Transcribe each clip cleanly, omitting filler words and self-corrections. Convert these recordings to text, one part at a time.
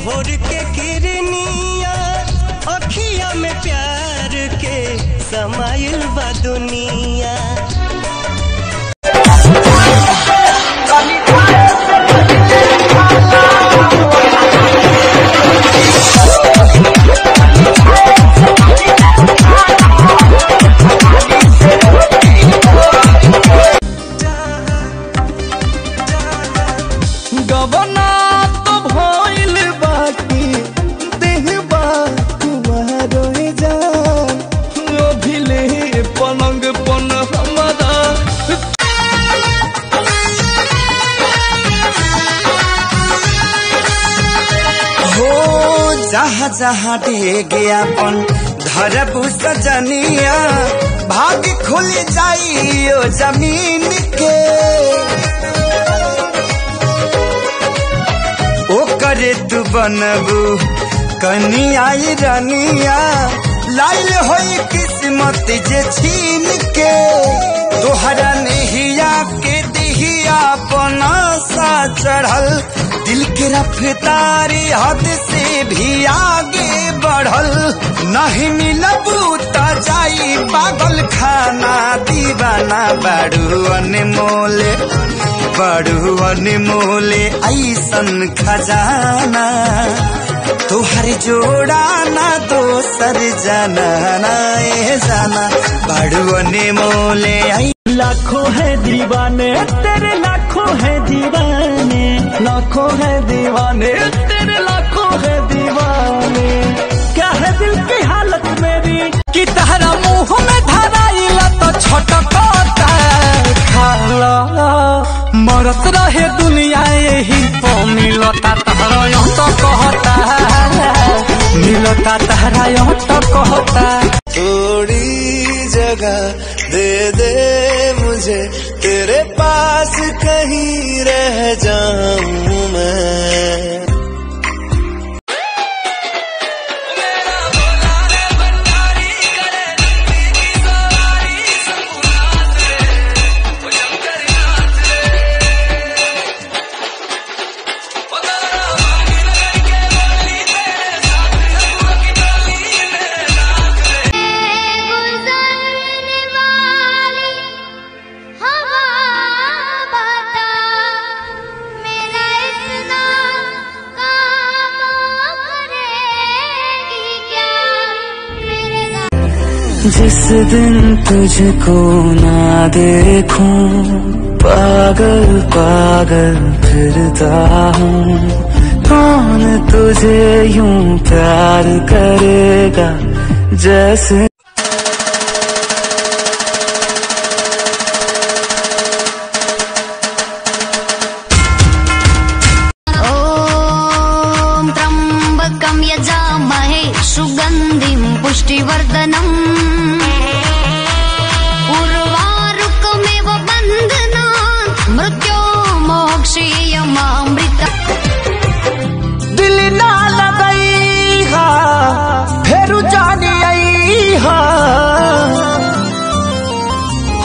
भोर के किरनिया अखिया में प्यार के समाइल बा दुनिया। गवना तो भइल बाकी देहबा तुम्हारो जान ओ भिले पलंग पन हमारा हो जहाँ जहाँ डेगे अपन धरबू सजनिया भाग खुल जाइयो जमीन के करे तू बनबू कनिया रनिया लाइल होई किस्मत जे छीन के तोहरा नहिया के दिहिया पनासा चढ़ल दिल के रफ्तारी हद से भी आगे बढ़ल नहीं मिलबू त जाई पागल खाना दीवाना बड़ू अनमोले ऐसन खजाना तुहर जोड़ा ना दोसर जाना ए जाना बड़ू अनमोले। लाखों है दीवाने तेरे लाखों है दीवाने लाखों है दीवाने तेरे लाखों है दीवाने। क्या है दिल की हालत मेरी कि तहरा मुंह में धराइला तो छटपटा खाला मरत रहे दुनिया यही तो मिलता तहरा यहाँ तो कहता मिलता तहरा यहाँ तो कहता। थोड़ी जगह दे मुझे तेरे पास कहीं रह जाऊं मैं। जिस दिन तुझको ना देखूं पागल पागल फिरता हूँ कौन तुझे यूं प्यार करेगा जैसे ओम त्र्यंबकं यजामहे सुगंधिं पुष्टिवर्धनम् उर्वारुकमेव बन्धनात् मृत्योर्मोक्षयमामृतम्। दिल ना लगई हा फेरू जानी आई हा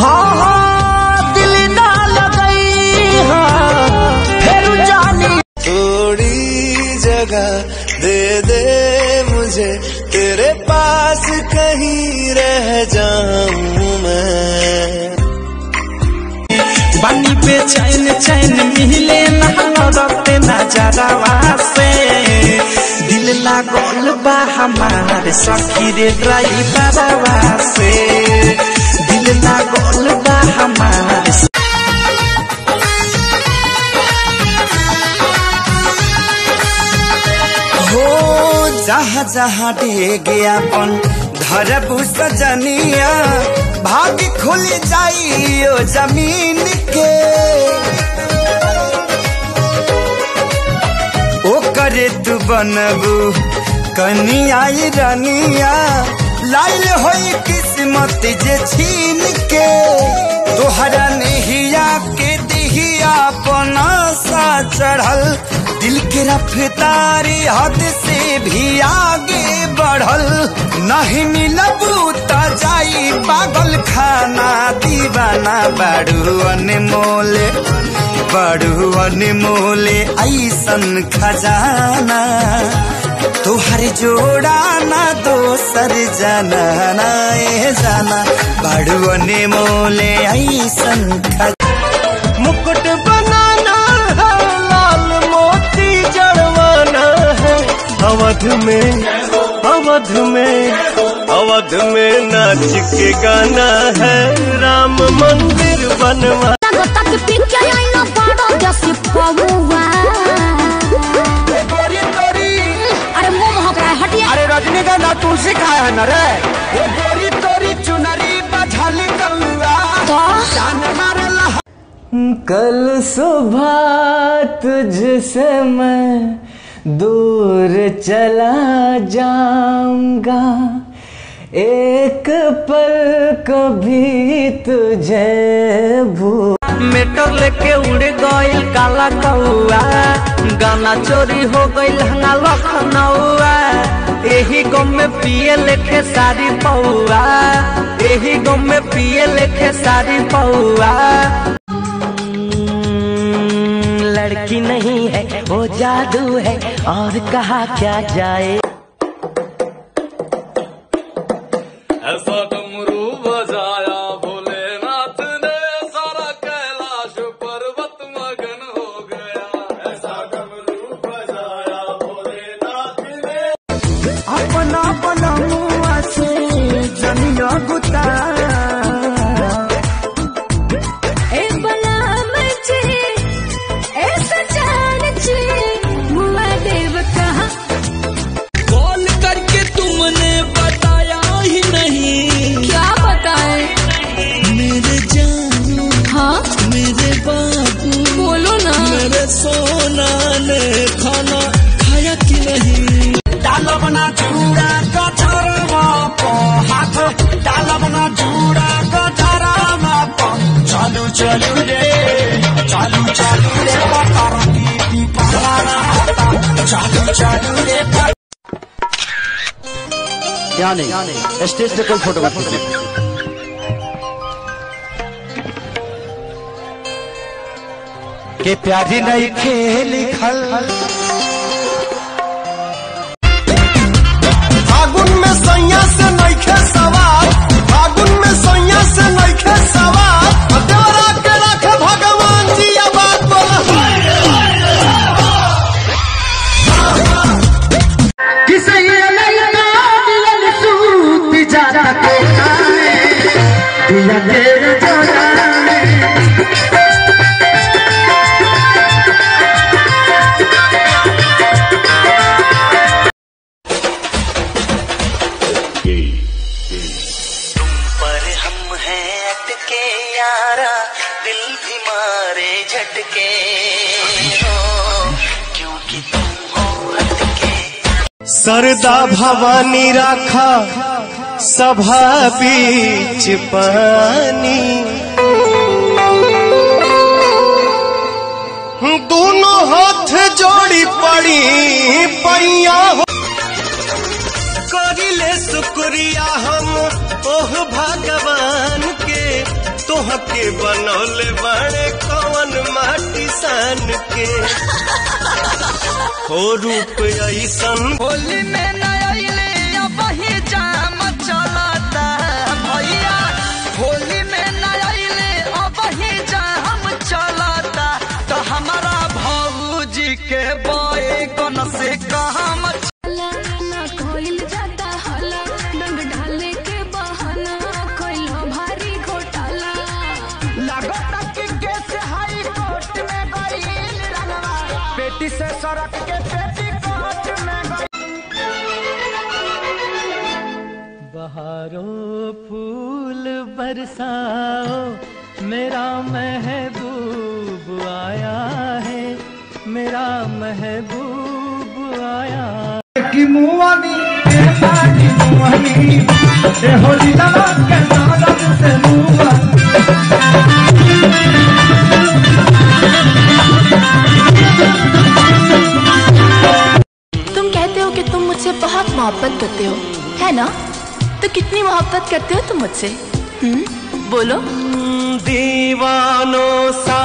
हाँ दिल ना लगई हा फेरू जानी। थोड़ी जगह दे मुझे तेरे पास कहीं रह जाऊं मैं। बानी पे चैन चैन मिले नहरते नजरवा से दिल लागल बा हमारे सखी रे ड्राइवरवा से दिल लागल बा हमारे। हो जहाँ जहाँ डेगे अपन धरबू सजनिया भाग खुल जाइयो जमीन के ओ करे तू बनबू कनिया रनिया लाइल होई किस्मत जे छीन के तोहरा नहिया के दिहिया पनासा चढ़ल दिल के रफ्तारी हद से भी आगे बढ़ल नहीं मिलबू त जाई पागल खाना दीवाना बड़ू बड़ू अनमोले ऐसन खजाना तुहर जोड़ा ना दोसर जाना ना ए जाना बड़ू अनमोले ऐसन खजाना। मुकुट बनाना है लाल मोती जड़वाना है अवध में नाच के गाना है राम मंदिर बनवा। अरे रजनीगंधा तुलसी खाया है न रे। ये गोरी तोरी चुनरी बझली कौआ जान मारला। कल सुबह तुझसे मैं दूर चला जाऊंगा एक पल कभी तुझे भूल। मेटर लेके उड़ गइल काला कौआ गाना चोरी हो गइल हंगा लखनऊआ एही गम में पिए लेके सारी पौआ एही गम में पिए लेके सारी पौआ। लड़की नहीं है वो जादू है और कहा क्या जाए। ऐसा डमरू बजाया भोलेनाथ ने सारा कैलाश पर्वत मगन हो गया। ऐसा डमरू बजाया भोलेनाथ ने अपना बनमुआ से जमिया गुता कॉल करके तुमने बताया ही नहीं। क्या बताए? मेरे जानू हाँ मेरे बाबू बोलो ना। मेरे सोना ने खाना खाया कि नहीं। डालबना चूड़ा कठरवा पो हाथ डालबना चूड़ा कठरवा पो चालू चालू रे पतर की पहला चालू चालू रे। क्या नहीं स्टेज पे कोई फोटोग्राफी के प्यारी नहीं खेल खल फागुन में सैया से नइखे सवार फागुन में सैया से नइखे सवार देवरा के रखे भगवान जी या बात बोला। किसे ये लड़का दिल सूत जाता कोना दिया तेरे जोड़ा पर हम हैं अटके यारा दिल भी मारे झटके हो क्योंकि तुम हो हटके। सरदा भवानी राखा सभा बीच पानी दोनों हाथ जोड़ी पड़ी पैया हो करिले शुक्रिया हम ओह भगवान के तोहके बनौले बड़े कवन माटी सान के हो रूप ऐसन। होली में नयले अब ही जाम चलता भैया होली में नयले अब ही जाम चलता तो हमारा भौजी के बैगन से काम खोल जाता हाला रंग ढाले के बहाना कोइला भारी घोटाला लगता कि केस हाई कोर्ट में गईल रंगवा पेटी से सड़क के पेटी कोर्ट में बहारों फूल बरसाओ मेरा महबूब आया है मेरा महबूब आया। की मुआनी के पानी मुआनी ए होली लगा के सारा से मुआ तुम कहते हो कि तुम मुझसे बहुत मोहब्बत करते हो है ना तो कितनी मोहब्बत करते हो तुम मुझसे बोलो। दीवानों सा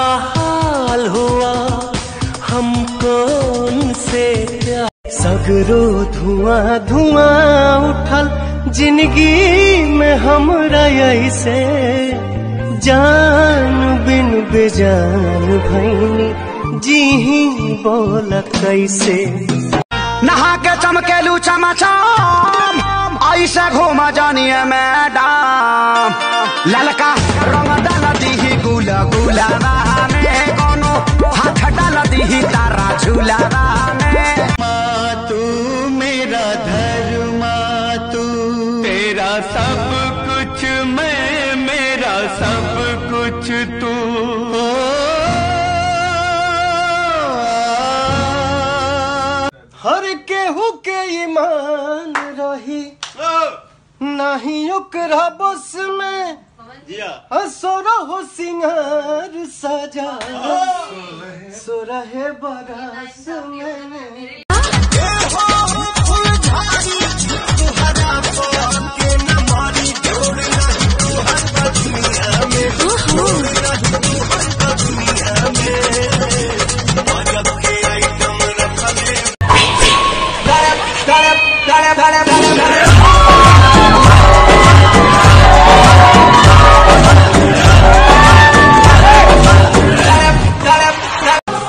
काल हुआ हमको उनसे प्यार। सगरो धुआं धुआं उठल जिंदगी में हमरा ऐसे, जान बिन बेजान भैनी जी ही बोलत कैसे। नहा के चमकेलू चमचम ऐसे घूमा जानिए मैडम, ललका रंग डाल दी गुला गुलाबा में, कोनो हाथ डाल दी तारा झूलाबा में। तू मेरा धर्मा, तू तेरा सब कुछ मैं, मेरा सब कुछ तू। हर केहू के ईमान रही नहीं ओकरा बस में, सोरा हो सिंगार सजा सोरहे बरस में।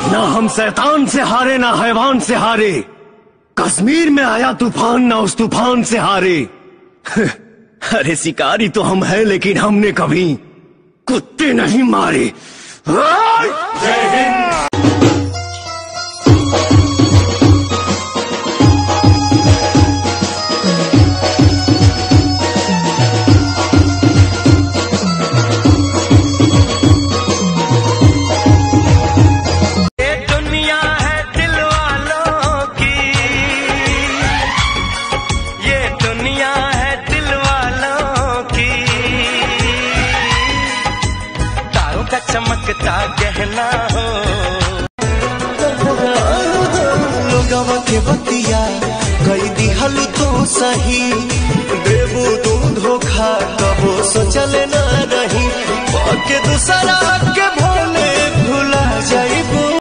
ना हम शैतान से हारे ना हैवान से हारे, कश्मीर में आया तूफान ना उस तूफान से हारे। अरे शिकारी तो हम हैं लेकिन हमने कभी कुत्ते नहीं मारे। जय हिंद। चमकता गहना हो लोगवा के बतिया कई दिहल तो सही, देबू तू धोखा कबो सोचल ना रही, के दूसरा